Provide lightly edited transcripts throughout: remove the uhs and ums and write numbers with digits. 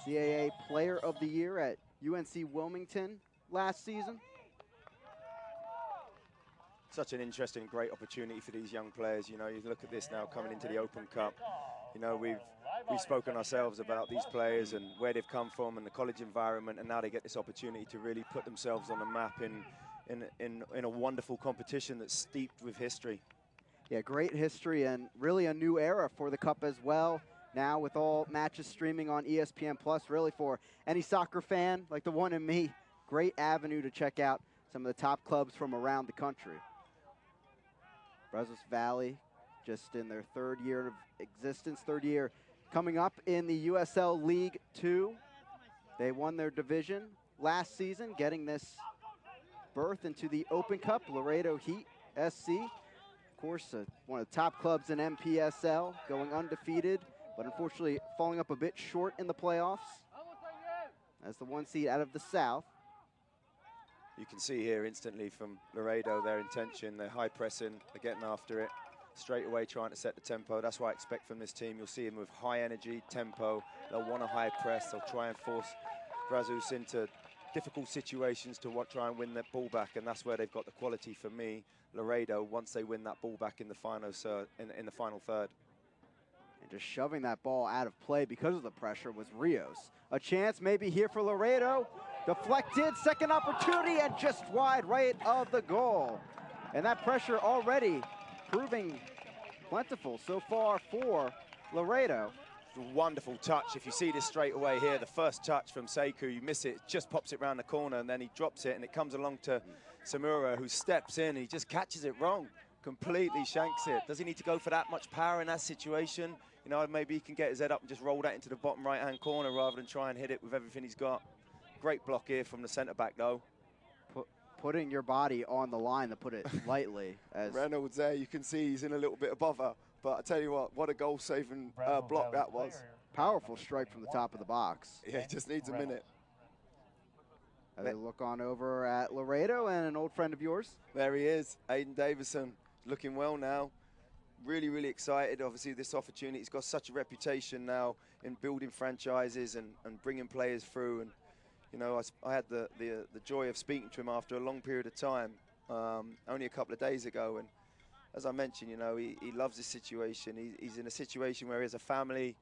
CAA Player of the Year at UNC Wilmington last season. Such an interesting, great opportunity for these young players. You know, you look at this now coming into the Open Cup. You know, we've spoken ourselves about these players and where they've come from and the college environment, and now they get this opportunity to really put themselves on the map in a wonderful competition that's steeped with history. Yeah, great history and really a new era for the Cup as well. Now with all matches streaming on ESPN Plus, really for any soccer fan like the one in me, great avenue to check out some of the top clubs from around the country. Brazos Valley, just in their third year of existence, third year coming up in the USL League 2. They won their division last season, getting this berth into the Open Cup. Laredo Heat SC, of course, one of the top clubs in MPSL, going undefeated, but unfortunately falling up a bit short in the playoffs as the one seed out of the South. You can see here instantly from Laredo their intention. They're high pressing, they're getting after it, straight away trying to set the tempo. That's what I expect from this team. You'll see them with high energy, tempo. They'll want a high press. They'll try and force Brazos into difficult situations to try and win that ball back, and that's where they've got the quality for me, Laredo, once they win that ball back in the final third. And just shoving that ball out of play because of the pressure was Rios. A chance maybe here for Laredo. Deflected, second opportunity, and just wide right of the goal. And that pressure already proving plentiful so far for Laredo. Wonderful touch. If you see this straight away here, the first touch from Sekou, you miss it, just pops it around the corner, and then he drops it, and it comes along to Samura, who steps in, and he just catches it wrong. Completely shanks it. Does he need to go for that much power in that situation? You know, maybe he can get his head up and just roll that into the bottom right-hand corner rather than try and hit it with everything he's got. Great block here from the centre-back, though. Putting your body on the line, to put it lightly. As Reynolds there, you can see he's in a little bit above her. But I tell you what a goal-saving block that was. Powerful strike from the top of the box. Yeah, he just needs a minute. As they look on over at Laredo and an old friend of yours. There he is, Aiden Davison, looking well now. Really, really excited. Obviously, this opportunity, he's got such a reputation now in building franchises and bringing players through. And you know, I had the joy of speaking to him after a long period of time, only a couple of days ago. And as I mentioned, you know, he loves this situation. He's in a situation where he has a family,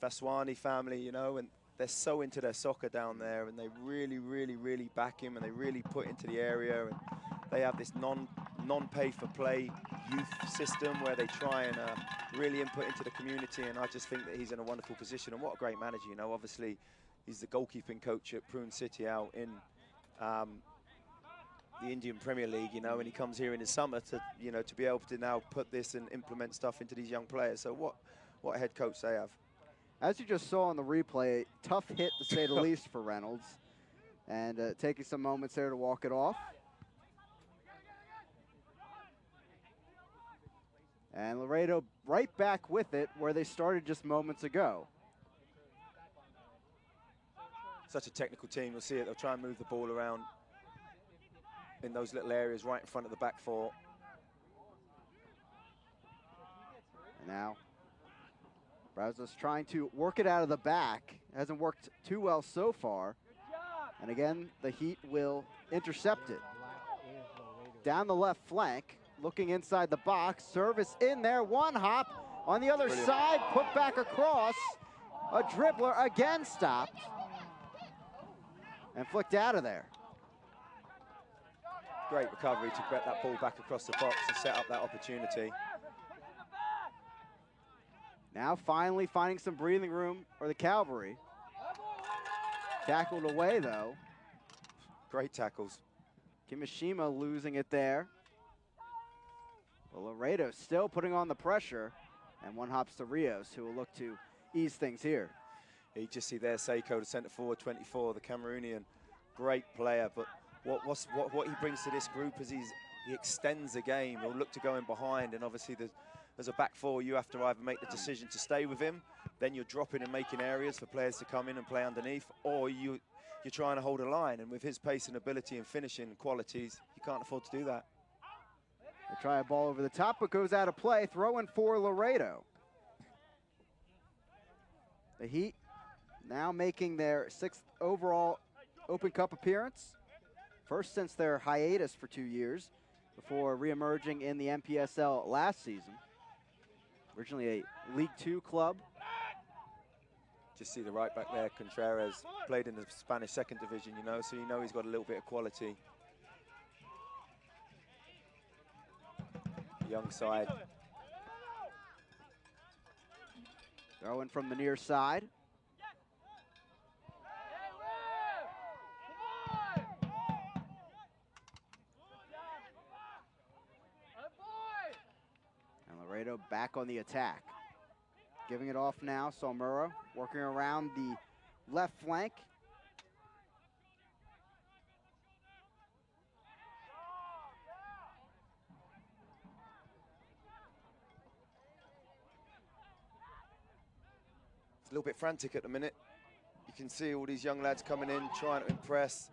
Faswani family, you know, and they're so into their soccer down there, and they really, really, really back him, and they really put into the area. And they have this non-pay-for-play youth system where they try and really input into the community. And I just think that he's in a wonderful position. And what a great manager, you know. Obviously, he's the goalkeeping coach at Prune City out in the Indian Premier League, you know, and he comes here in the summer to, you know, to be able to now put this and implement stuff into these young players. So what a head coach they have. As you just saw on the replay, tough hit to say the least for Reynolds. And taking some moments there to walk it off. And Laredo right back with it where they started just moments ago. Such a technical team. You'll see it. They'll try and move the ball around in those little areas right in front of the back four. Now, Brazos trying to work it out of the back. Hasn't worked too well so far. And again, the Heat will intercept it. Down the left flank, looking inside the box. Service in there, one hop. On the other side, put back across. A dribbler again stopped. And flicked out of there. Great recovery to get that ball back across the box and set up that opportunity. Now finally finding some breathing room for the Cavalry. Tackled away though. Great tackles. Kimishima losing it there. But Laredo still putting on the pressure. And one hops to Rios, who will look to ease things here. You just see there Sekou, the centre forward, 24, the Cameroonian. Great player, but what he brings to this group is he extends the game. He'll look to go in behind, and obviously as a back four, you have to either make the decision to stay with him, then you're dropping and making areas for players to come in and play underneath, or you're trying to hold a line. And with his pace and ability and finishing qualities, you can't afford to do that. They try a ball over the top, but goes out of play. Throw in for Laredo. The Heat now now making their 6th overall Open Cup appearance. First since their hiatus for 2 years before reemerging in the MPSL last season. Originally a League 2 club. Just see the right back there, Contreras, played in the Spanish 2nd division, you know, so you know he's got a little bit of quality. Young side. Throwing from the near side. And Laredo back on the attack. Giving it off now, Salmuro working around the left flank. It's a little bit frantic at the minute. You can see all these young lads coming in, trying to impress.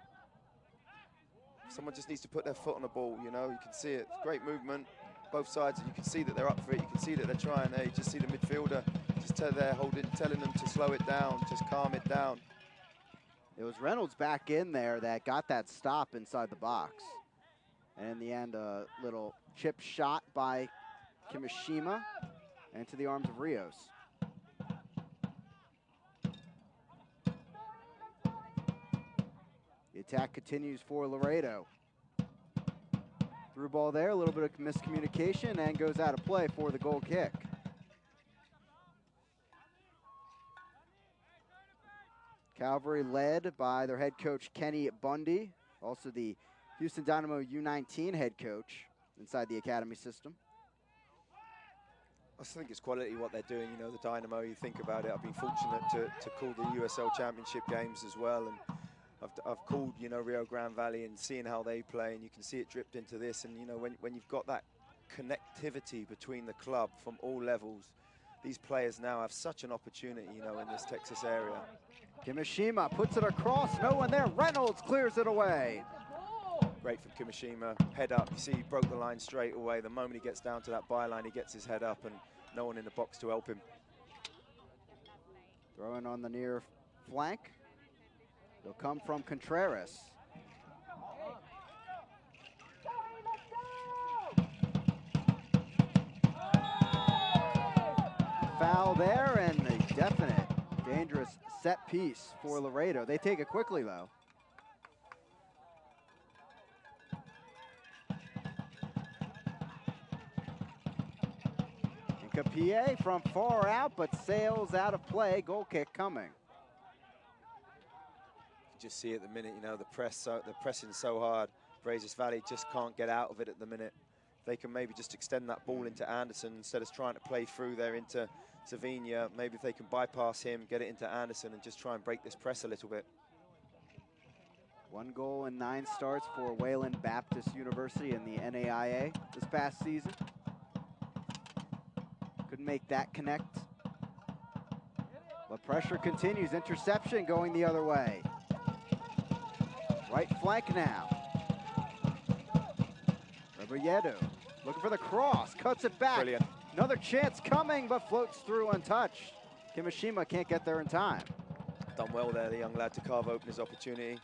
Someone just needs to put their foot on the ball, you know. You can see it. Great movement, both sides. You can see that they're up for it. You can see that they're trying. You just see the midfielder just telling them to slow it down, just calm it down. It was Reynolds back in there that got that stop inside the box. And in the end, a little chip shot by Kimishima into the arms of Rios. The attack continues for Laredo. Through ball there, a little bit of miscommunication, and goes out of play for the goal kick. Calvary led by their head coach, Kenny Bundy, also the Houston Dynamo U19 head coach inside the academy system. I think it's quality what they're doing, you know, the Dynamo, you think about it. I've been fortunate to call the USL Championship games as well, and I've called, you know, Rio Grande Valley and seeing how they play, and you can see it dripped into this. And, you know, when you've got that connectivity between the club from all levels, these players now have such an opportunity, you know, in this Texas area. Kimishima puts it across, no one there. Reynolds clears it away. Great from Kimishima, head up. You see he broke the line straight away. The moment he gets down to that byline, he gets his head up and no one in the box to help him. Throwing on the near flank. They'll come from Contreras. Foul there, and a definite dangerous set piece for Laredo. They take it quickly, though. And Capie from far out, but sails out of play. Goal kick coming. Just see at the minute, you know, they're pressing so hard. Brazos Valley just can't get out of it at the minute. They can maybe just extend that ball into Anderson instead of trying to play through there into Savinia. Maybe if they can bypass him, get it into Anderson and just try and break this press a little bit. 1 goal and 9 starts for Wayland Baptist University in the NAIA this past season. Couldn't make that connect. But pressure continues. Interception going the other way. Right flank now. Rebolledo looking for the cross, cuts it back. Brilliant. Another chance coming, but floats through untouched. Kimishima can't get there in time. Done well there, the young lad, to carve open his opportunity.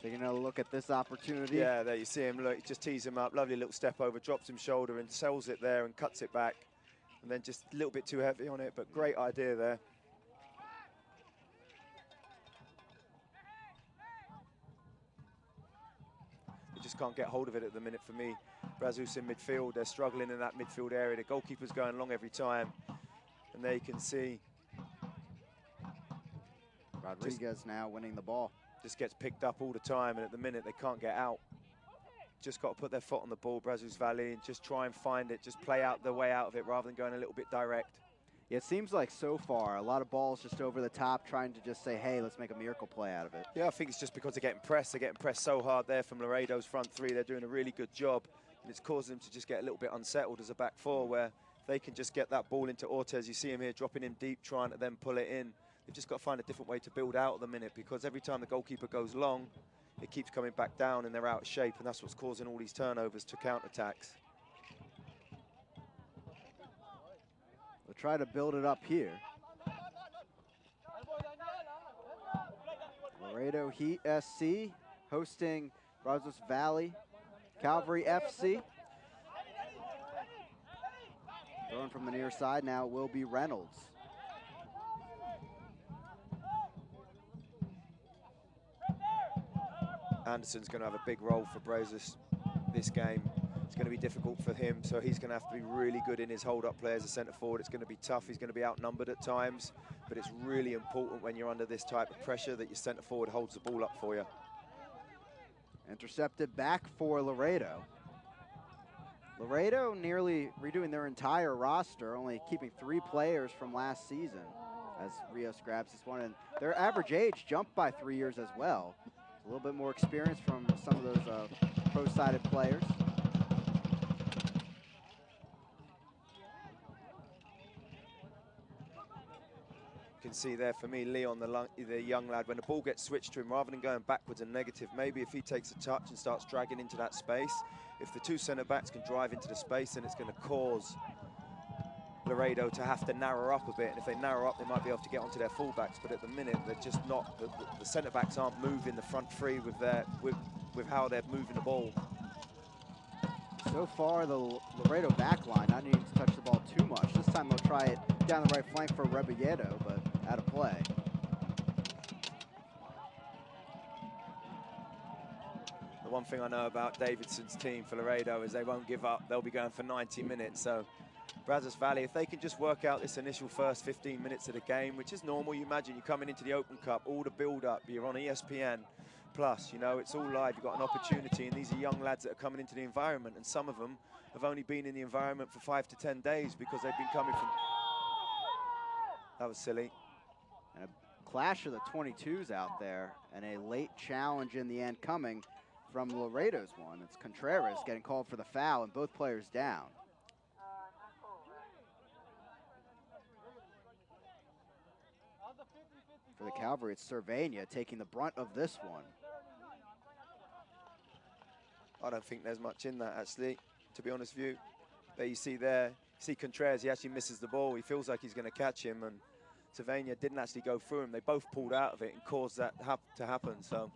Taking another look at this opportunity. Yeah, there you see him, look, just tees him up, lovely little step over, drops him shoulder and sells it there and cuts it back. And then just a little bit too heavy on it, but great idea there. They just can't get hold of it at the minute for me. Brazos in midfield, they're struggling in that midfield area. The goalkeeper's going long every time. And there you can see. Rodriguez now winning the ball. Just gets picked up all the time, and at the minute they can't get out. Just got to put their foot on the ball, Brazos Valley, and just try and find it, just play out the way out of it rather than going a little bit direct. Yeah, it seems like so far, a lot of balls just over the top, trying to just say, hey, let's make a miracle play out of it. Yeah, I think it's just because they're getting pressed. They're getting pressed so hard there from Laredo's front three. They're doing a really good job, and it's causing them to just get a little bit unsettled as a back four, where they can just get that ball into Ortez. You see him here dropping in deep, trying to then pull it in. They've just got to find a different way to build out at the minute, because every time the goalkeeper goes long, it keeps coming back down and they're out of shape, and that's what's causing all these turnovers to counter-attacks. try to build it up here. Laredo Heat SC hosting Brazos Valley Calvary FC. Throwing from the near side now it will be Reynolds. Anderson's going to have a big role for Brazos this game. It's going to be difficult for him, so he's going to have to be really good in his hold-up play as a centre forward. It's going to be tough. He's going to be outnumbered at times, but it's really important when you're under this type of pressure that your centre forward holds the ball up for you. Intercepted back for Laredo. Laredo nearly redoing their entire roster, only keeping 3 players from last season as Rios grabs this one. And their average age jumped by 3 years as well. A little bit more experience from some of those pro-sided players. You can see there for me, Leon, the young lad, when the ball gets switched to him, rather than going backwards and negative, maybe if he takes a touch and starts dragging into that space, if the 2 centre-backs can drive into the space, then it's going to cause Laredo to have to narrow up a bit. And if they narrow up, they might be able to get onto their fullbacks. But at the minute, they're just not. The centre-backs aren't moving the front three with how they're moving the ball. So far, the Laredo back line not needing to touch the ball too much. This time they'll try it down the right flank for Rebolledo, but out of play. The one thing I know about Davidson's team for Laredo is they won't give up. They'll be going for 90 minutes. So Brazos Valley, if they can just work out this initial first 15 minutes of the game, which is normal. You imagine you're coming into the Open Cup, all the build-up, you're on ESPN Plus, you know, it's all live. You've got an opportunity, and these are young lads that are coming into the environment, and some of them have only been in the environment for 5 to 10 days because they've been coming from... That was silly. And a clash of the 22s out there, and a late challenge in the end coming from Laredo's one. It's Contreras getting called for the foul, and both players down. For the Calvary, it's Cervania taking the brunt of this one. I don't think there's much in that, actually, to be honest with you. But you see there, you see Contreras, he actually misses the ball. He feels like he's going to catch him, and Cervania didn't actually go through him. They both pulled out of it and caused that to happen, so.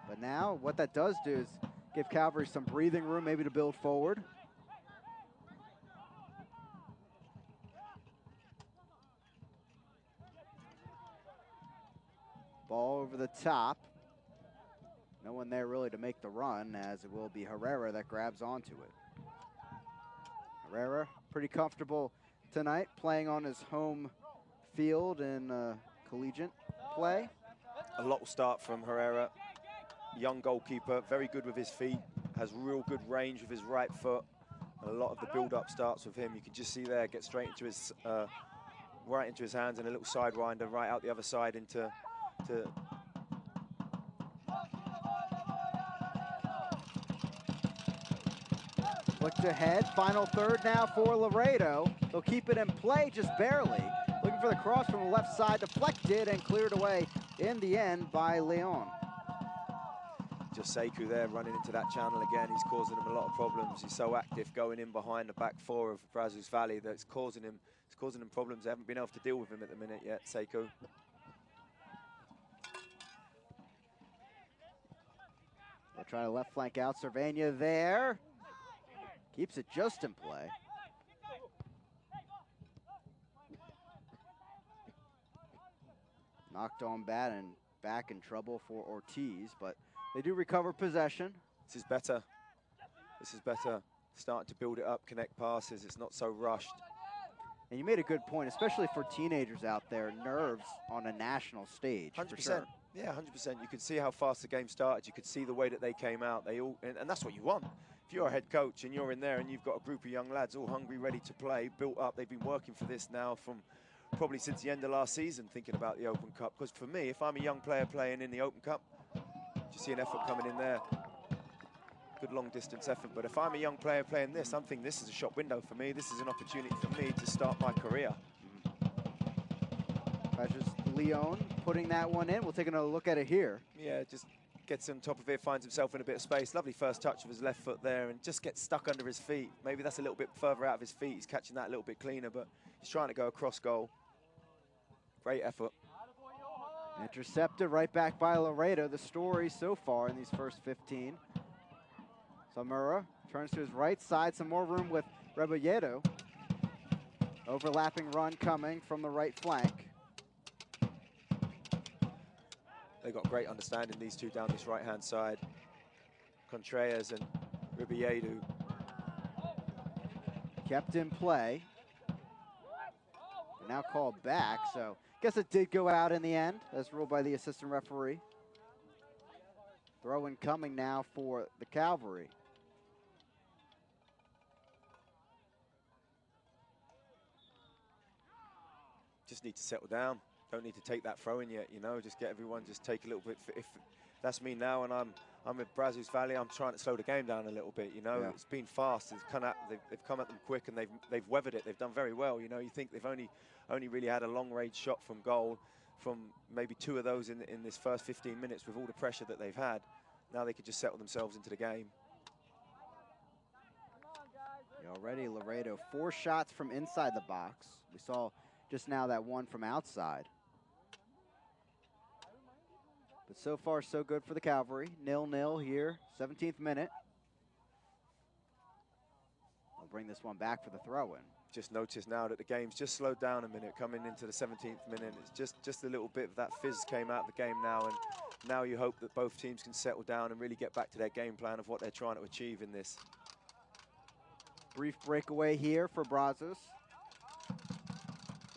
But now, what that does do is give Calvary some breathing room, maybe to build forward. Ball over the top. No one there really to make the run, as it will be Herrera that grabs onto it. Herrera, pretty comfortable tonight, playing on his home field in collegiate play. A lot will start from Herrera. Young goalkeeper, very good with his feet, has real good range with his right foot. And a lot of the build-up starts with him. You can just see there, get straight into his, right into his hands, and a little sidewinder right out the other side into. Looked ahead, final third now for Laredo. They'll keep it in play just barely. Looking for the cross from the left side, deflected and cleared away in the end by Leon. Just Sekou there running into that channel again. He's causing them a lot of problems. He's so active going in behind the back 4 of Brazos Valley that it's causing them problems. They haven't been able to deal with him at the minute yet, Sekou. They'll try to left flank out. Cervania there. Keeps it just in play. Knocked on bad and back in trouble for Ortiz, but they do recover possession. This is better. This is better. Starting to build it up, connect passes. It's not so rushed. And you made a good point, especially for teenagers out there, nerves on a national stage. 100%. For sure. Yeah, 100%. You could see how fast the game started. You could see the way that they came out. They all, and that's what you want. If you're a head coach and you're in there and you've got a group of young lads all hungry, ready to play, built up, they've been working for this now from probably since the end of last season, thinking about the Open Cup. Because for me, if I'm a young player playing in the Open Cup, you see an effort coming in there. Good long distance effort. But if I'm a young player playing this, I'm thinking this is a shop window for me. This is an opportunity for me to start my career. Just Leon putting that one in. We'll take another look at it here. Yeah, just gets on top of it, finds himself in a bit of space. Lovely first touch of his left foot there and just gets stuck under his feet. Maybe that's a little bit further out of his feet. He's catching that a little bit cleaner, but he's trying to go across goal. Great effort. Intercepted right back by Laredo. The story so far in these first 15. Samura turns to his right side. Some more room with Rebolledo. Overlapping run coming from the right flank. They've got great understanding, these two down this right-hand side. Contreras and Rebolledo. Kept in play. Now called back, so guess it did go out in the end, as ruled by the assistant referee. Throw-in coming now for the Cavalry. Just need to settle down. Don't need to take that throw-in yet, you know. Just get everyone, just take a little bit. If that's me now, and I'm with Brazos Valley, I'm trying to slow the game down a little bit, you know. Yeah. It's been fast. They've come at them quick, and they've weathered it. They've done very well, you know. You think they've only really had a long-range shot from goal, from maybe 2 of those in this first 15 minutes with all the pressure that they've had. Now they could just settle themselves into the game. Already Laredo, 4 shots from inside the box. We saw just now that one from outside. But so far, so good for the Cavalry. 0-0 here, 17th minute. I'll bring this one back for the throw-in. Just notice now that the game's just slowed down a minute coming into the 17th minute. It's just a little bit of that fizz came out of the game now, and now you hope that both teams can settle down and really get back to their game plan of what they're trying to achieve in this. Brief breakaway here for Brazos.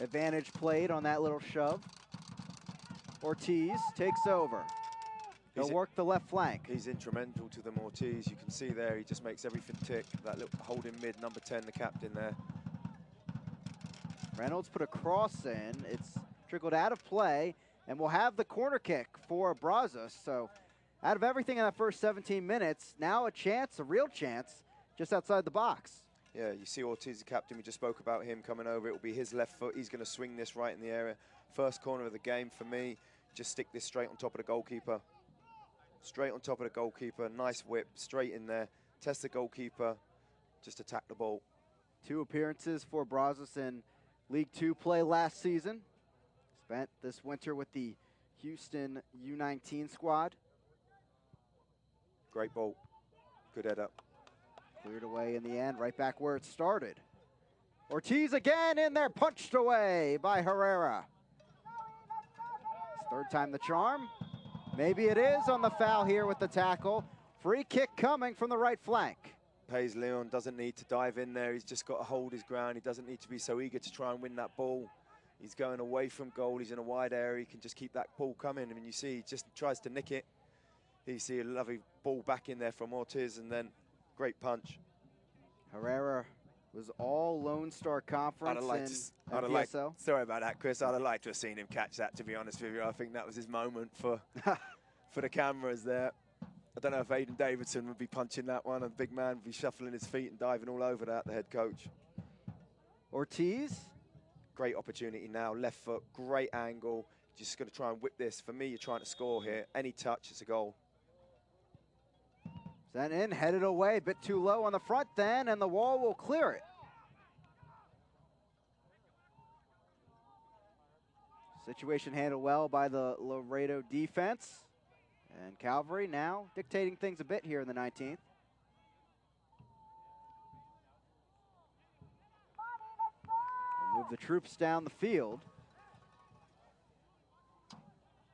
Advantage played on that little shove. Ortiz takes over. He'll work the left flank. He's instrumental to them, Ortiz. You can see there, he just makes everything tick. That little holding mid, number 10, the captain there. Reynolds put a cross in. It's trickled out of play, and we'll have the corner kick for Brazos. So out of everything in that first 17 minutes, now a chance, a real chance, just outside the box. Yeah, you see Ortiz, the captain, we just spoke about him coming over. It will be his left foot. He's going to swing this right in the area. First corner of the game for me. Just stick this straight on top of the goalkeeper. Straight on top of the goalkeeper. Nice whip, straight in there. Test the goalkeeper. Just attack the ball. 2 appearances for Brazos in League 2 play last season. Spent this winter with the Houston U19 squad. Great ball. Good head up. Cleared away in the end, right back where it started. Ortiz again in there, punched away by Herrera. Third time the charm. Maybe it is on the foul here with the tackle. Free kick coming from the right flank. Pays Leon doesn't need to dive in there. He's just got to hold his ground. He doesn't need to be so eager to try and win that ball. He's going away from goal. He's in a wide area. He can just keep that ball coming. I mean, you see, he just tries to nick it. You see a lovely ball back in there from Ortiz, and then great punch. Herrera was all Lone Star Conference in PSL. Sorry about that, Chris. I'd have liked to have seen him catch that, to be honest with you. I think that was his moment for the cameras there. I don't know if Aiden Davidson would be punching that one. A big man would be shuffling his feet and diving all over that, the head coach. Ortiz. Great opportunity now. Left foot, great angle. Just going to try and whip this. For me, you're trying to score here. Any touch, it's a goal. Sent in, headed away, a bit too low on the front then, and the wall will clear it. Situation handled well by the Laredo defense. And Cavalry now dictating things a bit here in the 19th. We'll move the troops down the field.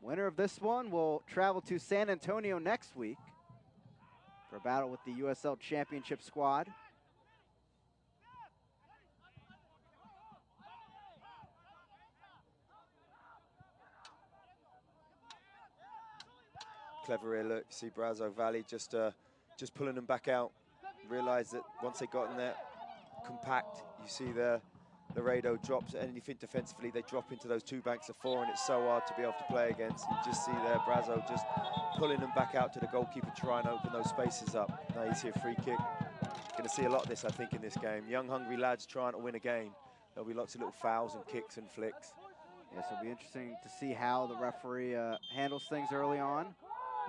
Winner of this one will travel to San Antonio next week for a battle with the USL Championship squad. Clever here, look, you see Brazos Valley just pulling them back out. Realize that once they got in there, compact, you see there, Laredo drops anything defensively, they drop into those 2 banks of 4, and it's so hard to be able to play against. You just see there, Brazos just pulling them back out to the goalkeeper, trying to open those spaces up. Now you see a free kick. Going to see a lot of this, I think, in this game. Young, hungry lads trying to win a game. There'll be lots of little fouls and kicks and flicks. Yes, it'll be interesting to see how the referee handles things early on.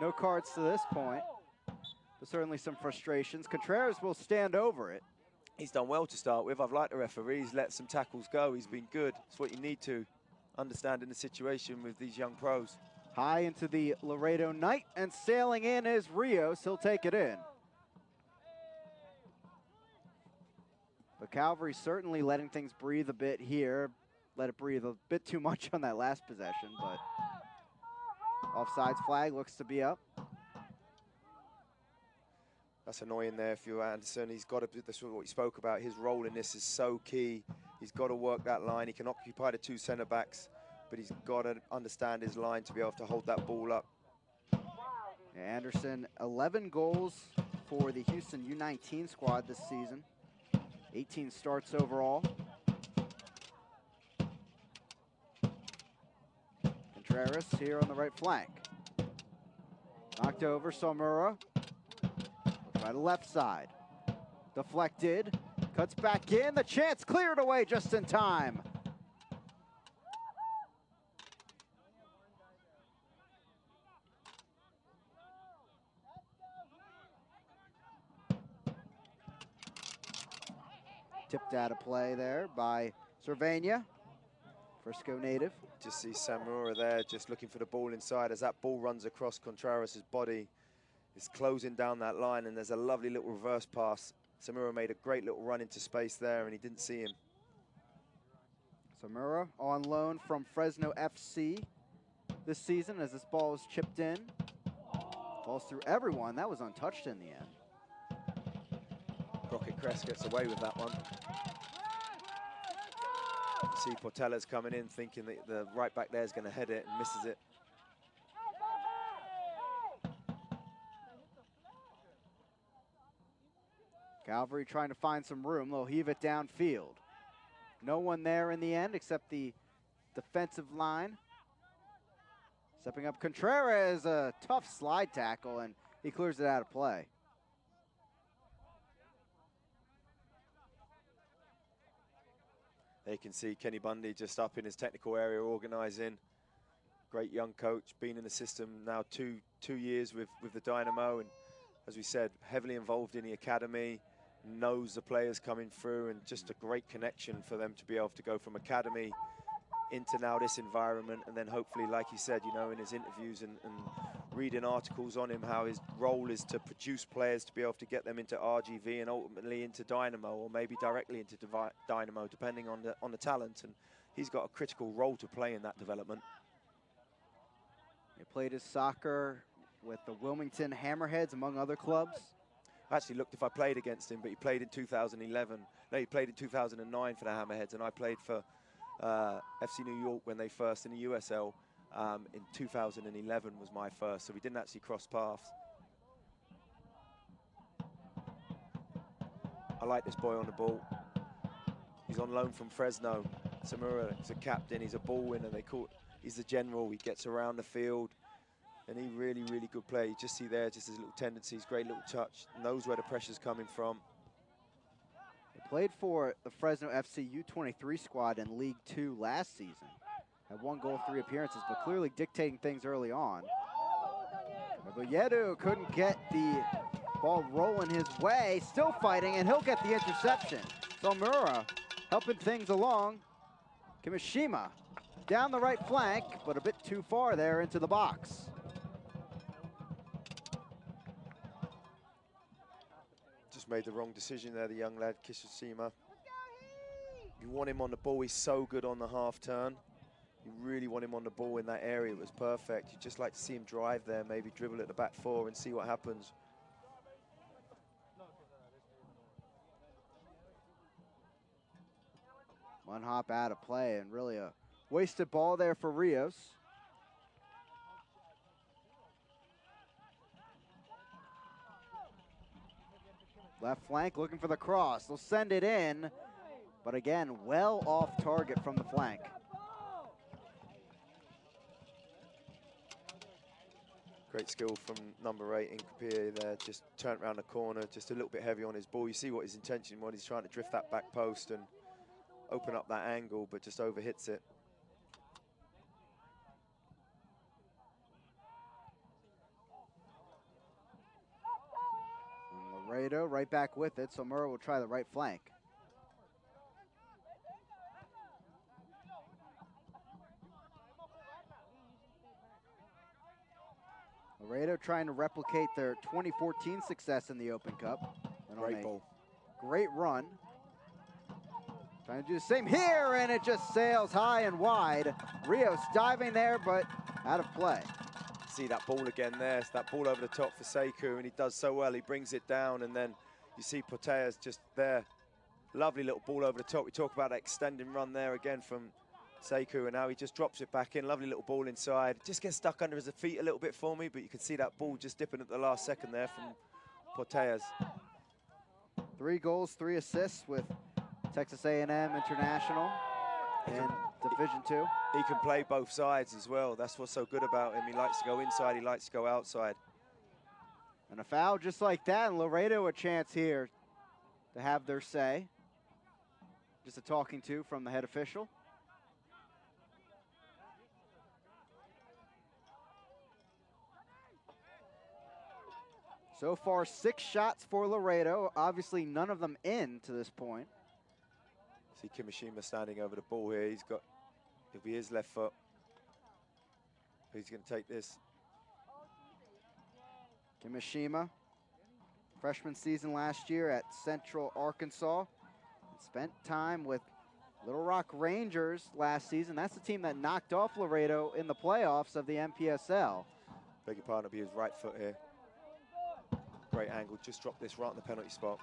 No cards to this point, but certainly some frustrations. Contreras will stand over it. He's done well to start with. I've liked the referee. He's let some tackles go. He's been good. It's what you need to understand in the situation with these young pros. High into the Laredo night, and sailing in is Rios. He'll take it in. But Calvary certainly letting things breathe a bit here. Let it breathe a bit too much on that last possession, but offsides flag looks to be up. That's annoying there if you're Anderson. He's got to, that's what he spoke about. His role in this is so key. He's got to work that line. He can occupy the two centre backs, but he's got to understand his line to be able to hold that ball up. Anderson, 11 goals for the Houston U19 squad this season. 18 starts overall. Contreras here on the right flank. Knocked over, Samura. By the left side. Deflected, cuts back in. The chance cleared away just in time. Tipped out of play there by Cervania, Frisco native. Just see Samura there, just looking for the ball inside. As that ball runs across Contreras' body, it's closing down that line, and there's a lovely little reverse pass. Samura made a great little run into space there, and he didn't see him. Samura on loan from Fresno FC this season as this ball is chipped in. Falls through everyone. That was untouched in the end. Rocket Crest gets away with that one. See Portella's coming in thinking that the right back there is going to head it and misses it. Calvary trying to find some room. They'll heave it downfield. No one there in the end except the defensive line. Stepping up Contreras, a tough slide tackle, and he clears it out of play. There you can see Kenny Bundy just up in his technical area organising. Great young coach, been in the system now two years with the Dynamo, and as we said, heavily involved in the academy, knows the players coming through, and just a great connection for them to be able to go from academy into now this environment, and then hopefully, like he said, you know, in his interviews and reading articles on him, how his role is to produce players to be able to get them into RGV and ultimately into Dynamo, or maybe directly into Dynamo, depending on the talent. And he's got a critical role to play in that development. He played his soccer with the Wilmington Hammerheads, among other clubs. I actually looked if I played against him, but he played in 2011. No, he played in 2009 for the Hammerheads, and I played for FC New York when they first in the USL. In 2011 was my first, so we didn't actually cross paths. I like this boy on the ball. He's on loan from Fresno. Samura is a captain, he's a ball winner. He's the general, he gets around the field, and he really, really good play. You just see there, just his little tendencies, great little touch, knows where the pressure's coming from. He played for the Fresno FC U23 squad in League 2 last season. Had 1 goal, 3 appearances, but clearly dictating things early on. Magoyedu couldn't get the ball rolling his way, still fighting, and he'll get the interception. Samura helping things along. Kimishima down the right flank, but a bit too far there into the box. Just made the wrong decision there, the young lad, Kishima. You want him on the ball, he's so good on the half turn. You really want him on the ball in that area. It was perfect. You'd just like to see him drive there, maybe dribble at the back 4 and see what happens. One hop out of play, and really a wasted ball there for Rios. Left flank looking for the cross. They'll send it in, but again, well off target from the flank. Great skill from number 8 in Kapir there, just turned around the corner, just a little bit heavy on his ball. You see what his intention was, he's trying to drift that back post and open up that angle, but just overhits it. Laredo right back with it, so Murrow will try the right flank. Laredo trying to replicate their 2014 success in the Open Cup. Great ball. Great run. Trying to do the same here, and it just sails high and wide. Rios diving there, but out of play. See that ball again there. It's that ball over the top for Sekou, and he does so well. He brings it down, and then you see Portea's just there. Lovely little ball over the top. We talk about that extending run there again from Sekou, and now he just drops it back in. Lovely little ball inside. Just gets stuck under his feet a little bit for me, but you can see that ball just dipping at the last second there from Portea's. 3 goals, 3 assists with Texas A&M International in Division II. He can play both sides as well. That's what's so good about him. He likes to go inside, he likes to go outside. And a foul just like that, and Laredo a chance here to have their say. Just a talking to from the head official. So far, 6 shots for Laredo. Obviously, none of them in to this point. See Kimishima standing over the ball here. It'll be his left foot. He's going to take this. Kimishima, freshman season last year at Central Arkansas. Spent time with Little Rock Rangers last season. That's the team that knocked off Laredo in the playoffs of the MPSL. Beg your pardon, it'll be his right foot here. Great angle, just dropped this right on the penalty spot.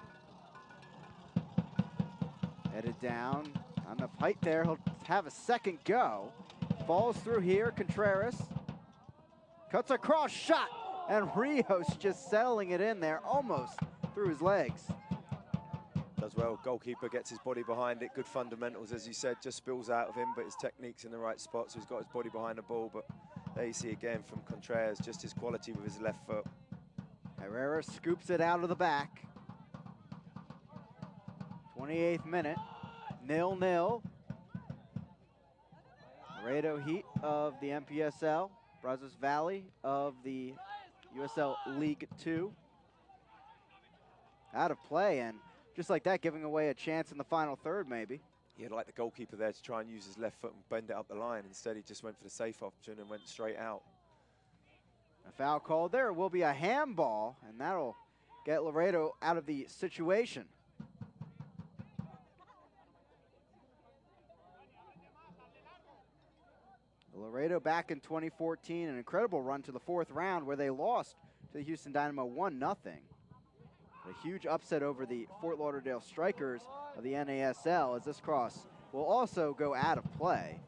Headed down, not enough height there. He'll have a second go. Falls through here, Contreras. Cuts across, shot, and Rios just settling it in there, almost through his legs. Does well, goalkeeper gets his body behind it. Good fundamentals, as you said, just spills out of him, but his technique's in the right spot, so he's got his body behind the ball. But there you see again from Contreras, just his quality with his left foot. Herrera scoops it out of the back. 28th minute, 0-0. Laredo Heat of the MPSL, Brazos Valley of the USL League 2. Out of play, and just like that, giving away a chance in the final third, maybe. He had like the goalkeeper there to try and use his left foot and bend it up the line. Instead, he just went for the safe option and went straight out. A foul called there. Will be a handball, and that'll get Laredo out of the situation. Laredo back in 2014, an incredible run to the 4th round where they lost to the Houston Dynamo 1-0. A huge upset over the Fort Lauderdale Strikers of the NASL, as this cross will also go out of play.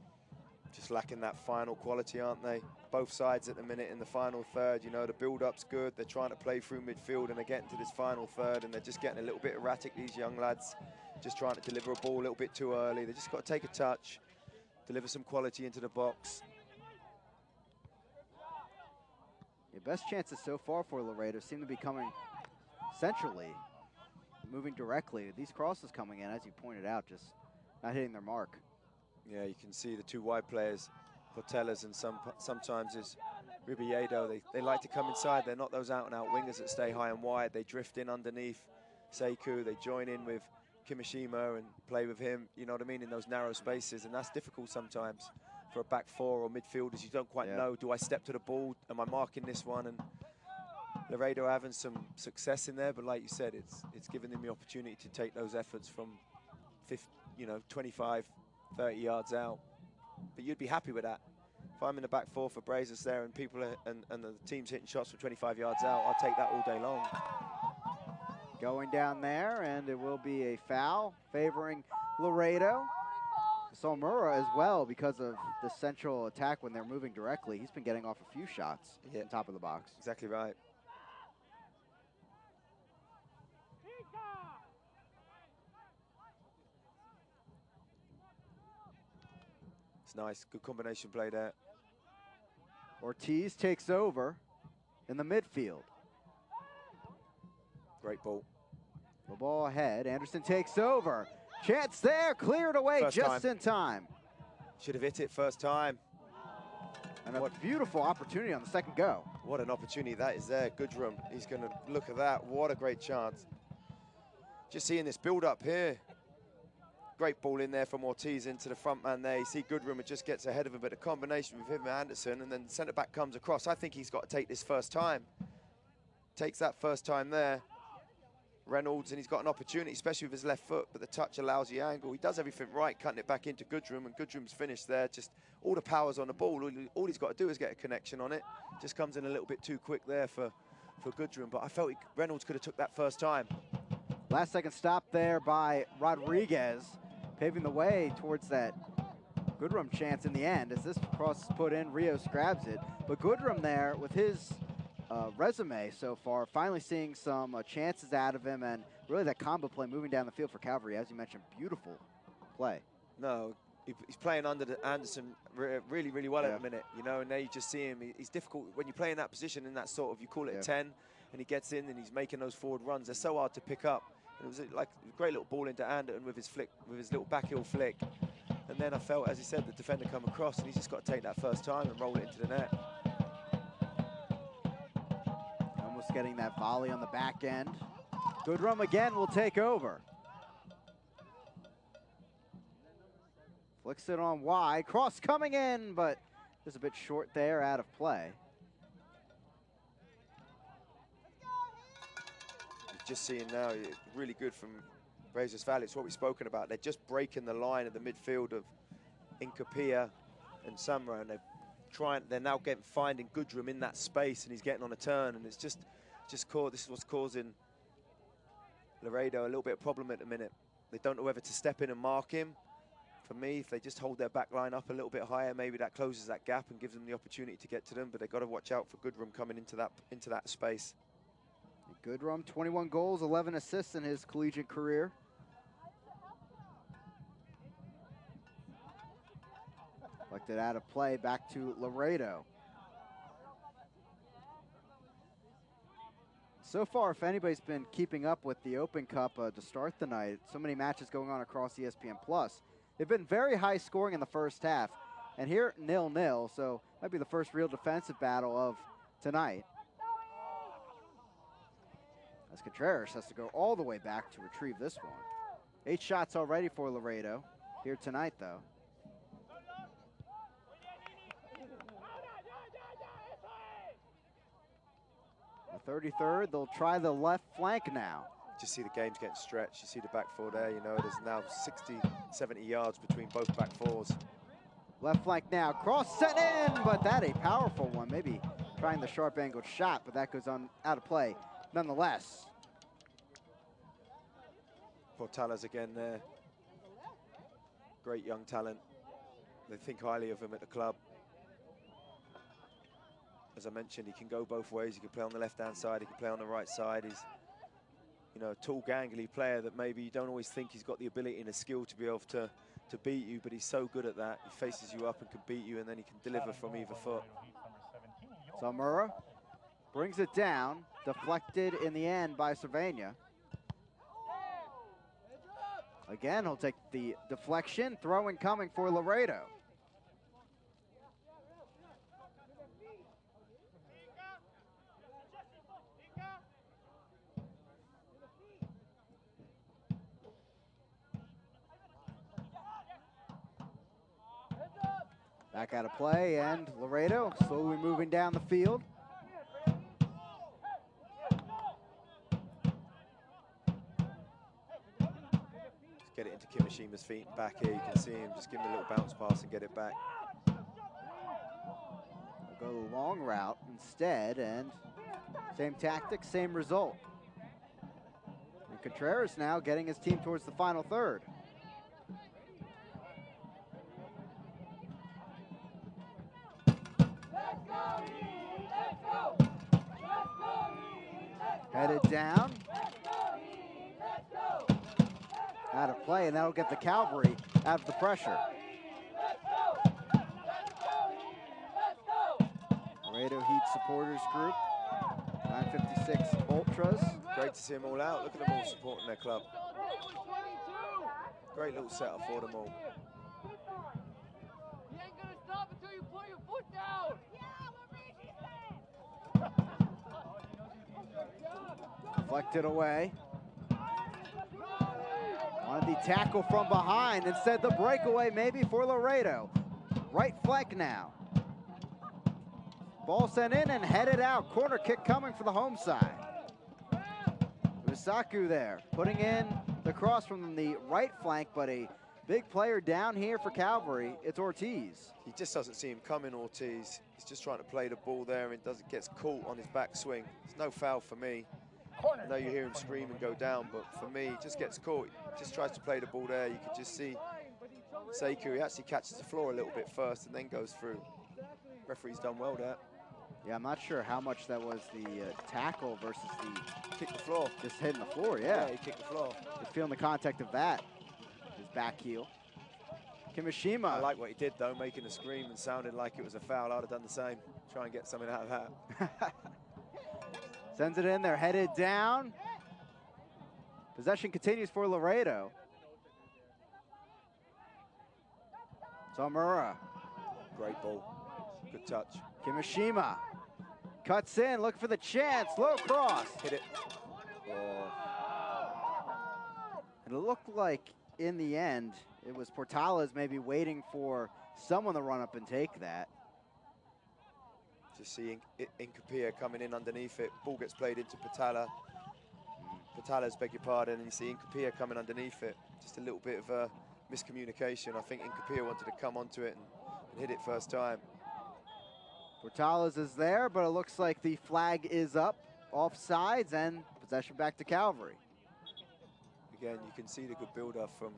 Just lacking that final quality, aren't they? Both sides at the minute in the final third. You know, the build-up's good. They're trying to play through midfield, and they're getting to this final third, and they're just getting a little bit erratic, these young lads. Just trying to deliver a ball a little bit too early. They just got to take a touch, deliver some quality into the box. Your best chances so far for Laredo seem to be coming centrally, moving directly. These crosses coming in, as you pointed out, just not hitting their mark. Yeah, you can see the 2 wide players, Portelas, and sometimes is Ribiedo. They like to come inside. They're not those out-and-out wingers that stay high and wide. They drift in underneath Sekou. They join in with Kimishima and play with him, you know what I mean, in those narrow spaces, and that's difficult sometimes for a back 4 or midfielders. You don't quite know, do I step to the ball? Am I marking this one? And Laredo having some success in there, but like you said, it's given them the opportunity to take those efforts from 25, 30 yards out. But you'd be happy with that. If I'm in the back 4 for Brazos there and people are, and the team's hitting shots from 25 yards out, I'll take that all day long. Going down there, and it will be a foul favoring Laredo. Salmura as well, because of the central attack when they're moving directly. He's been getting off a few shots on top of the box. Exactly right. It's nice, good combination play there. Ortiz takes over in the midfield. Great ball. The ball ahead, Anderson takes over. Chance there, cleared away just in time. Should have hit it first time. And a beautiful opportunity on the second go. What an opportunity that is there. Goodrum, he's going to look at that. What a great chance. Just seeing this build up here. Great ball in there from Ortiz into the front man there. You see Goodrum, it just gets ahead of him, but a combination with him and Anderson, and then centre back comes across. I think he's got to take this first time. Takes that first time there. Reynolds, and he's got an opportunity, especially with his left foot, but the touch allows the angle. He does everything right, cutting it back into Goodrum, and Goodrum's finished there. Just all the power's on the ball. All he's got to do is get a connection on it. Just comes in a little bit too quick there for Goodrum, but I felt Reynolds could have took that first time. Last second stop there by Rodriguez, paving the way towards that Goodrum chance in the end. As this cross is put in, Rios grabs it. But Goodrum there, with his resume so far, finally seeing some chances out of him, and really that combo play moving down the field for Calvary, as you mentioned, beautiful play. No, he's playing under Anderson really, really well at the minute, you know, and now you just see him. He's difficult when you play in that position, in that sort of, you call it a 10, and he gets in and he's making those forward runs. They're so hard to pick up. And it was like a great little ball into Anderton with his flick, with his little back heel flick. And then I felt, as he said, the defender come across, and he's just got to take that first time and roll it into the net. Almost getting that volley on the back end. Goodrum again will take over. Flicks it on wide. Cross coming in, but just a bit short there, out of play. Just seeing now, really good from Brazos Valley. It's what we've spoken about. They're just breaking the line of the midfield of Incapia and Samra, and they're now finding Goodrum in that space, and he's getting on a turn, and it's just caught. This is what's causing Laredo a little bit of problem at the minute. They don't know whether to step in and mark him. For me, if they just hold their back line up a little bit higher, maybe that closes that gap and gives them the opportunity to get to them. But they've got to watch out for Goodrum coming into that space. Goodrum, 21 goals, 11 assists in his collegiate career. Deflected out of play, back to Laredo. So far, if anybody's been keeping up with the Open Cup to start the night, so many matches going on across ESPN+. They've been very high scoring in the first half. And here, 0-0, so might be the first real defensive battle of tonight. As Contreras has to go all the way back to retrieve this one. 8 shots already for Laredo here tonight, though. The 33rd, they'll try the left flank now. Just see the game's getting stretched. You see the back four there, you know, there's now 60, 70 yards between both back fours. Left flank now, cross set in, but that a powerful one. Maybe trying the sharp angled shot, but that goes on out of play nonetheless. Portalas again there. Great young talent. They think highly of him at the club. As I mentioned, he can go both ways. He can play on the left-hand side, he can play on the right side. He's, you know, a tall, gangly player that maybe you don't always think he's got the ability and the skill to be able to beat you, but he's so good at that. He faces you up and can beat you, and then he can deliver from either foot. Zamora brings it down, deflected in the end by Cervania. Again, he'll take the deflection, throwing coming for Laredo. Back out of play, and Laredo slowly moving down the field. Just get it into Kimishima's feet and back here. You can see him just give him a little bounce pass and get it back. We'll go the long route instead, and same tactic, same result. And Contreras now getting his team towards the final third. Headed down. Out of play, and that'll get the Cavalry out of the pressure. Laredo Heat supporters group, 956 Ultras. Great to see them all out. Look at them all supporting their club. Great little setup for them all. You ain't gonna stop until you put your Deflected away. Wanted the tackle from behind. Instead, the breakaway maybe for Laredo. Right flank now. Ball sent in and headed out. Corner kick coming for the home side. Usaku there, putting in the cross from the right flank, but a big player down here for Calvary. It's Ortiz. He just doesn't see him coming, Ortiz. He's just trying to play the ball there and gets caught on his backswing. It's no foul for me. I know you hear him scream and go down, but for me, he just gets caught. He just tries to play the ball there. You could just see Sekou, he actually catches the floor a little bit first and then goes through. Referee's done well there. Yeah, I'm not sure how much that was the tackle versus the Kick the floor. just hitting the floor, yeah. He kicked the floor. Just feeling the contact of that. His back heel. Kimishima. I like what he did, though, making a scream and sounded like it was a foul. I'd have done the same. Try and get something out of that. Sends it in, they're headed down. Possession continues for Laredo. Samura. Great ball. Good touch. Kimishima. Cuts in, looking for the chance. Low cross. Hit it. Oh. And it looked like, in the end, it was Portales maybe waiting for someone to run up and take that. Just seeing Inkapia coming in underneath it. Ball gets played into Patala. Patala's, beg your pardon, and you see Inkapia coming underneath it. Just a little bit of a miscommunication. I think Inkapia wanted to come onto it and hit it first time. Portales is there, but it looks like the flag is up, offsides, and possession back to Calvary. Again, you can see the good build-up from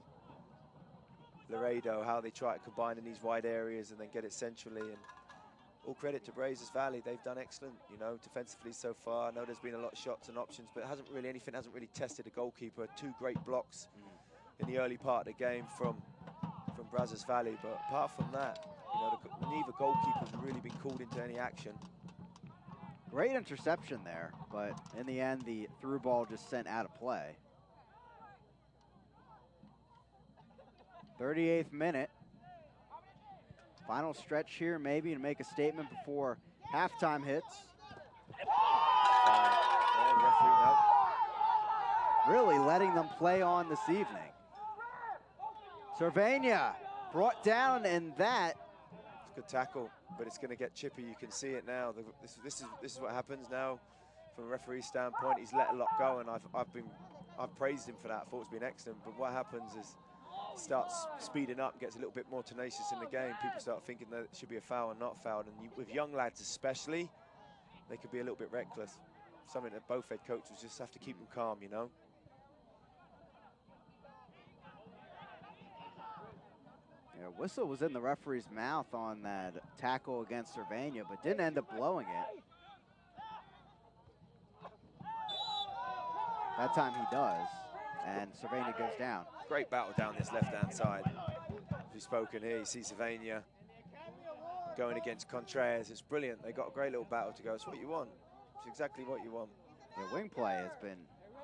Laredo, how they try to combine in these wide areas and then get it centrally. And all credit to Brazos Valley. They've done excellent, you know, defensively so far. I know there's been a lot of shots and options, but anything hasn't really tested a goalkeeper. Two great blocks in the early part of the game from Brazos Valley. But apart from that, you know, neither goalkeepers have really been called into any action. Great interception there, but in the end, the through ball just sent out of play. 38th minute. Final stretch here, maybe, to make a statement before halftime hits. Really letting them play on this evening. Cervania brought down, and that. It's a good tackle, but it's going to get chippy. You can see it now. This is what happens now from a referee standpoint. He's let a lot go, and I've praised him for that. I thought it's been excellent. But what happens is he starts speeding up, gets a little bit more tenacious in the game. People start thinking that it should be a foul and not fouled. And with young lads especially, they could be a little bit reckless. Something that both head coaches just have to keep them calm, you know. Yeah, whistle was in the referee's mouth on that tackle against Cervania, but didn't end up blowing it. That time he does, and Cervania goes down. Great battle down this left-hand side. As we've spoken here, you see Cervania going against Contreras. It's brilliant. They got a great little battle to go. It's what you want. It's exactly what you want. Yeah, wing play has been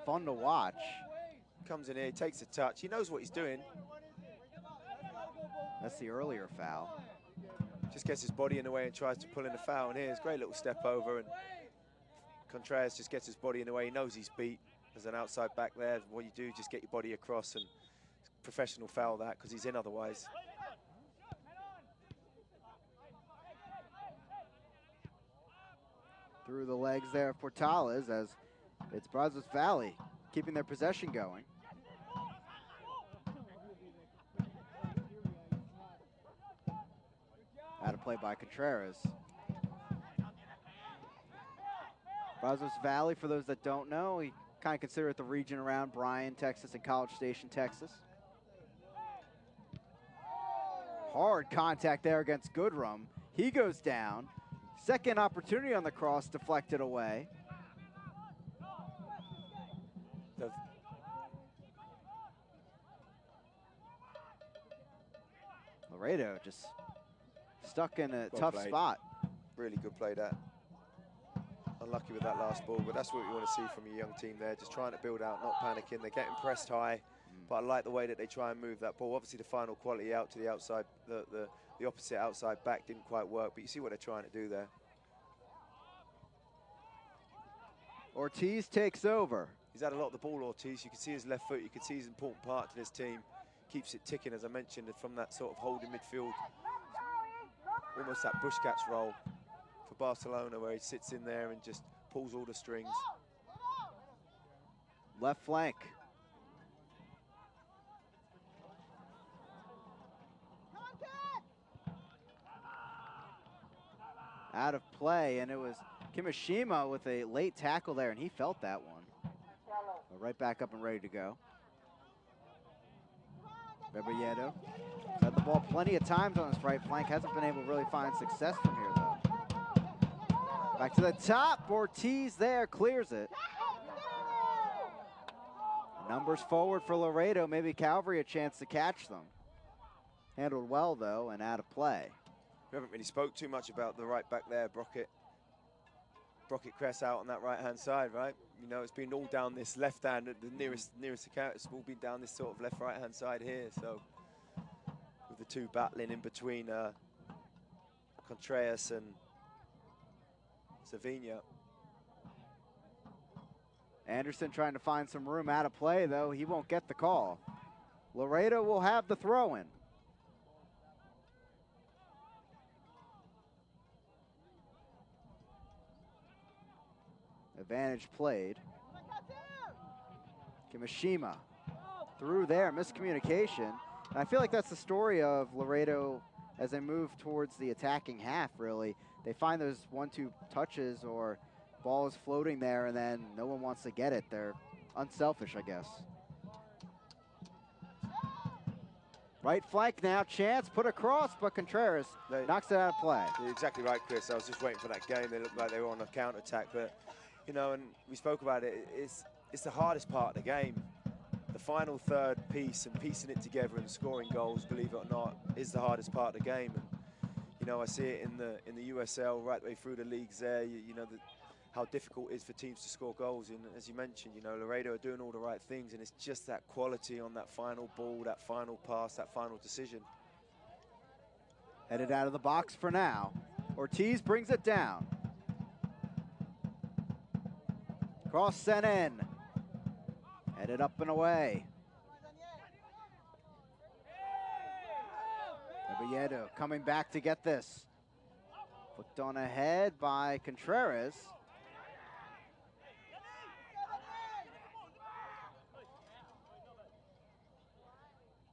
fun to watch. Comes in here, he takes a touch. He knows what he's doing. That's the earlier foul. Just gets his body in the way and tries to pull in a foul. And here's a great little step over, and Contreras just gets his body in the way. He knows he's beat. There's an outside back there. What you do, just get your body across, and professional foul that, because he's in otherwise. Through the legs there of Portales, as it's Brazos Valley keeping their possession going. Out of play by Contreras. Brazos Valley, for those that don't know, we kind of consider it the region around Bryan, Texas, and College Station, Texas. Hard contact there against Goodrum. He goes down. Second opportunity on the cross, deflected away. Laredo just stuck in a tough spot. Really good play that. Unlucky with that last ball, but that's what you want to see from your young team there. Just trying to build out, not panicking. They're getting pressed high. but I like the way that they try and move that ball. Obviously, the final quality out to the outside, the opposite outside back didn't quite work, but you see what they're trying to do there. Ortiz takes over. He's had a lot of the ball, Ortiz. You can see his left foot. You can see he's an important part to this team. Keeps it ticking, as I mentioned, from that sort of holding midfield. Almost that Busquets role for Barcelona, where he sits in there and just pulls all the strings. Left flank. Out of play, and it was Kimishima with a late tackle there, and he felt that one. But right back up and ready to go. Rebolledo had the ball plenty of times on his right flank. Hasn't been able to really find success from here, though. Back to the top. Ortiz there, clears it. Numbers forward for Laredo. Maybe Calvary a chance to catch them. Handled well, though, and out of play. We haven't really spoke too much about the right back there, Brockett. Brockett Cress out on that right-hand side, right? You know, it's been all down this left hand, the nearest account, it's all been down this sort of left-right-hand side here. So, with the two battling in between Contreras and Savinha. Anderson trying to find some room out of play, though. He won't get the call. Laredo will have the throw-in. Advantage played. Kimishima through there, miscommunication. And I feel like that's the story of Laredo as they move towards the attacking half, really. They find those 1-2 touches or ball is floating there and then no one wants to get it. They're unselfish, I guess. Right flank now, chance, put across, but Contreras knocks it out of play. You're exactly right, Chris. I was just waiting for that game. They looked like they were on a counter-attack, but, you know, and we spoke about it, it's the hardest part of the game. The final third piece and piecing it together and scoring goals, believe it or not, is the hardest part of the game. And, you know, I see it in the USL right the way through the leagues there, you know, how difficult it is for teams to score goals. And as you mentioned, you know, Laredo are doing all the right things, and it's just that quality on that final ball, that final pass, that final decision. Headed out of the box for now. Ortiz brings it down. Cross sent in. Headed up and away. Rebolledo coming back to get this. Hooked on ahead by Contreras.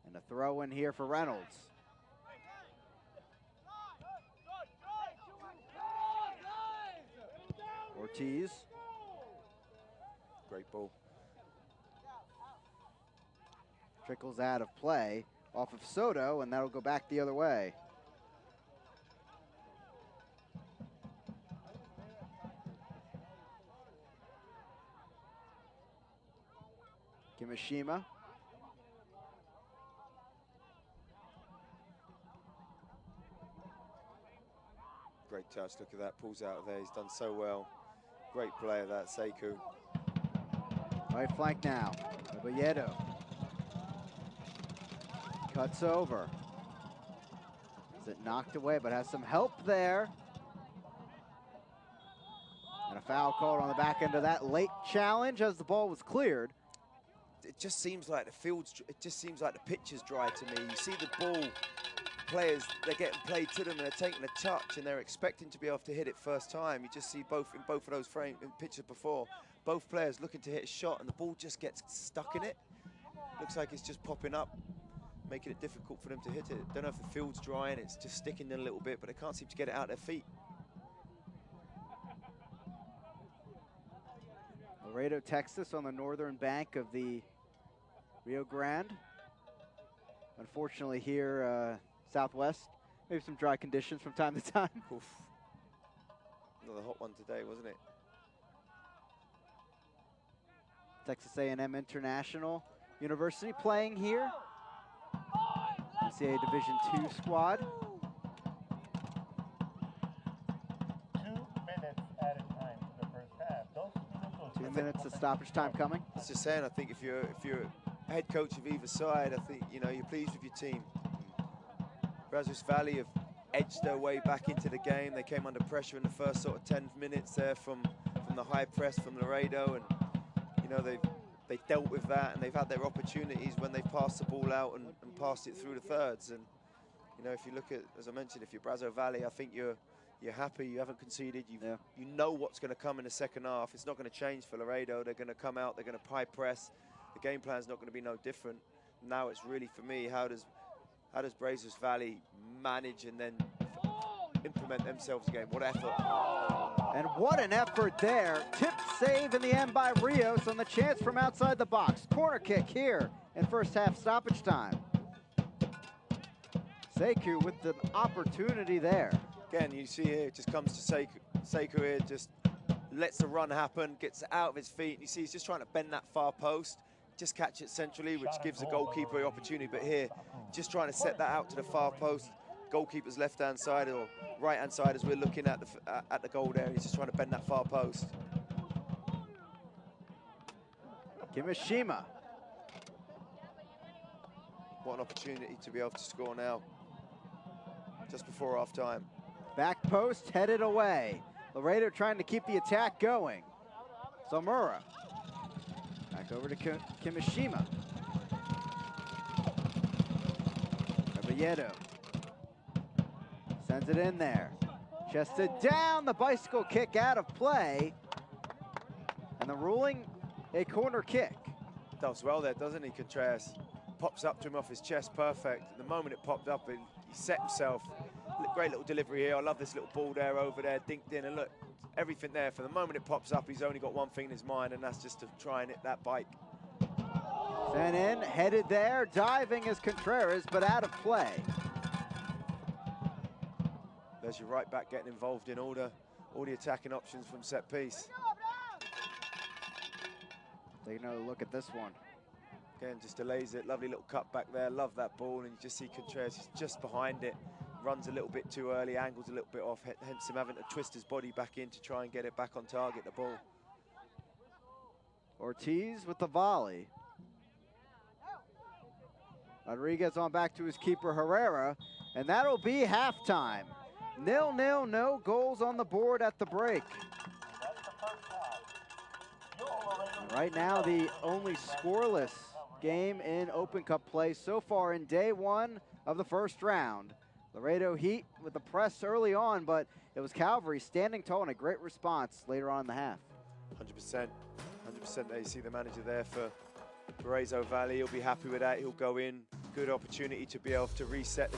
And a throw in here for Reynolds. Ortiz. Great ball. Trickles out of play off of Soto, and that'll go back the other way. Kimishima. Great touch, look at that, pulls out of there, he's done so well. Great player that, Sekou. Right flank now, Rebolledo. Cuts over. Is it knocked away, but has some help there. And a foul called on the back end of that late challenge as the ball was cleared. It just seems like it just seems like the pitch is dry to me. You see the ball, players, they're getting played to them and they're taking a touch and they're expecting to be able to hit it first time. You just see both of those pictures before, both players looking to hit a shot and the ball just gets stuck in it. Looks like it's just popping up, making it difficult for them to hit it. Don't know if the field's dry and it's just sticking in a little bit, but they can't seem to get it out their feet. Laredo, Texas, on the northern bank of the Rio Grande. Unfortunately here, southwest, maybe some dry conditions from time to time. Oof. Another hot one today, wasn't it? Texas A&M International University playing here. NCAA Division II squad. 2 minutes at a time for the first half. 2 2 minutes of stoppage time coming. I was just saying, I think if you're head coach of either side, I think, you know, you're pleased with your team. Brazos Valley have edged their way back into the game. They came under pressure in the first sort of 10 minutes there from the high press from Laredo, and you know they've dealt with that, and they've had their opportunities when they've passed the ball out and passed it through the thirds. And you know, if you look at, as I mentioned, if you're Brazos Valley, I think you're happy. You haven't conceded. You know what's going to come in the second half. It's not going to change for Laredo. They're going to come out. They're going to high press. The game plan's not going to be no different. Now it's really, for me, how does Brazos Valley manage and then implement themselves again? What effort. And what an effort there. Tip save in the end by Rios on the chance from outside the box. Corner kick here in first half stoppage time. Sekou with the opportunity there. Again, you see here, it just comes to Sekou here, just lets the run happen, gets out of his feet. You see he's just trying to bend that far post, just catch it centrally, which gives the goalkeeper the opportunity. But here, just trying to set that out to the far post. Goalkeeper's left-hand side or right-hand side as we're looking at the goal there. He's just trying to bend that far post. Kimishima. What an opportunity to be able to score now, just before half-time. Back post headed away. Laredo trying to keep the attack going. Samura. Back over to Kimishima. Laredo. Sends it in there. Chested down, the bicycle kick out of play. And the ruling, a corner kick. Does well there, doesn't he, Contreras? Pops up to him off his chest, perfect. The moment it popped up, he set himself. Great little delivery here. I love this little ball there, over there, dinked in, and look, everything there. For the moment it pops up, he's only got one thing in his mind, and that's just to try and hit that bike. Sent in, headed there, diving is Contreras, but out of play. There's your right back getting involved in all the attacking options from set piece. Taking another look at this one. Again, just delays it. Lovely little cut back there. Love that ball, and you just see Contreras is just behind it. Runs a little bit too early, angles a little bit off, hence him having to twist his body back in to try and get it back on target, the ball. Ortiz with the volley. Rodriguez on back to his keeper, Herrera, and that'll be halftime. 0-0, no goals on the board at the break. And right now, the only scoreless game in Open Cup play so far in day one of the first round. Laredo Heat with the press early on, but it was Calvary standing tall and a great response later on in the half. 100%. 100% there. You see the manager there for Brazos Valley. He'll be happy with that. He'll go in. Good opportunity to be able to reset the